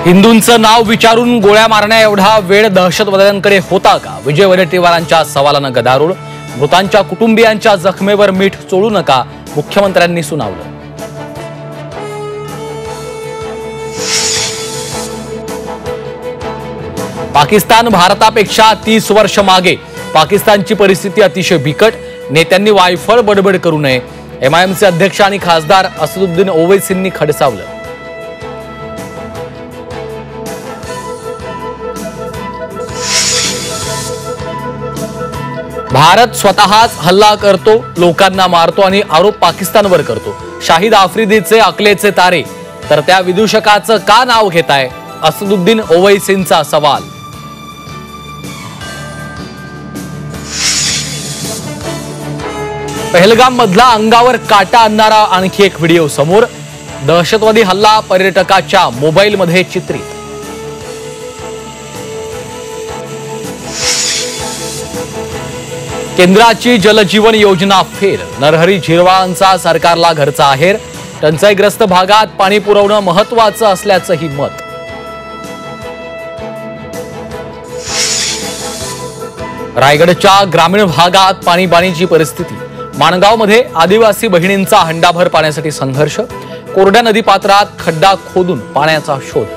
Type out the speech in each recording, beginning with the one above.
हिंदूंचं नाव विचारून गोळ्या मारण्या एवढा वेळ दहशतवाद्यांकडे होता का? विजय वडेट्टीवारांच्या सवालानं गदारोळ. मृतांच्या कुटुंबियांच्या जखमेवर मीठ चोळू नका, मुख्यमंत्र्यांनी सुनावलं. पाकिस्तान भारतापेक्षा 30 वर्ष मागे. पाकिस्तानची परिस्थिती अतिशय बिकट. नेत्यांनी वायफळ बडबड करू नये. एमआयएमचे अध्यक्ष आणि खासदार असदुद्दीन ओवैसींनी खडसावलं. भारत स्वतःच हल्ला करतो, लोकांना मारतो आणि आरोप पाकिस्तानवर करतो. शाहिद आफ्रिदीचे अकलेचे तारे, तर त्या विदूषकाचं का नाव घेताय? असदुद्दीन ओवैसींचा सवाल. पहलगाम मधला अंगावर काटा आणणारा आणखी एक व्हिडिओ समोर. दहशतवादी हल्ला पर्यटकाच्या मोबाईलमध्ये चित्रित. केंद्राची जलजीवन योजना फेल. नरहरी झिरवाळांचा सरकारला घरचा आहेर. टंचाईग्रस्त भागात पाणी पुरवणं महत्त्वाचं असल्याचंही मत. रायगडच्या ग्रामीण भागात पाणीबाणीची परिस्थिती. माणगावमध्ये आदिवासी बहिणींचा हंडाभर पाण्यासाठी संघर्ष. कोरड्या नदीपात्रात खड्डा खोदून पाण्याचा शोध.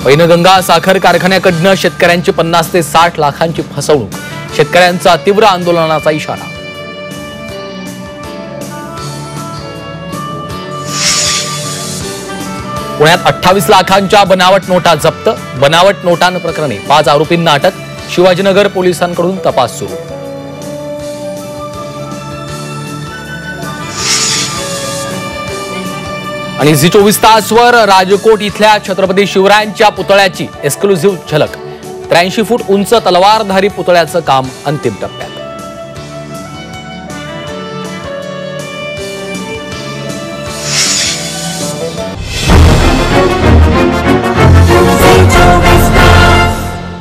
पैनगंगा साखर कारखान्याकडनं शेतकऱ्यांची 50 ते 60 लाखांची फसवणूक. शेतकऱ्यांचा तीव्र आंदोलनाचा इशारा. पुण्यात 28 लाखांच्या बनावट नोटा जप्त. बनावट नोटांप्रकरणी 5 आरोपींना अटक. शिवाजीनगर पोलिसांकडून तपास सुरू. आणि झी 24 तासवर राजकोट इथल्या छत्रपती शिवरायांच्या पुतळ्याची एक्सक्लुझिव्ह झलक. 83 फूट उंच तलवारधारी पुतळ्याचं काम अंतिम टप्प्यात.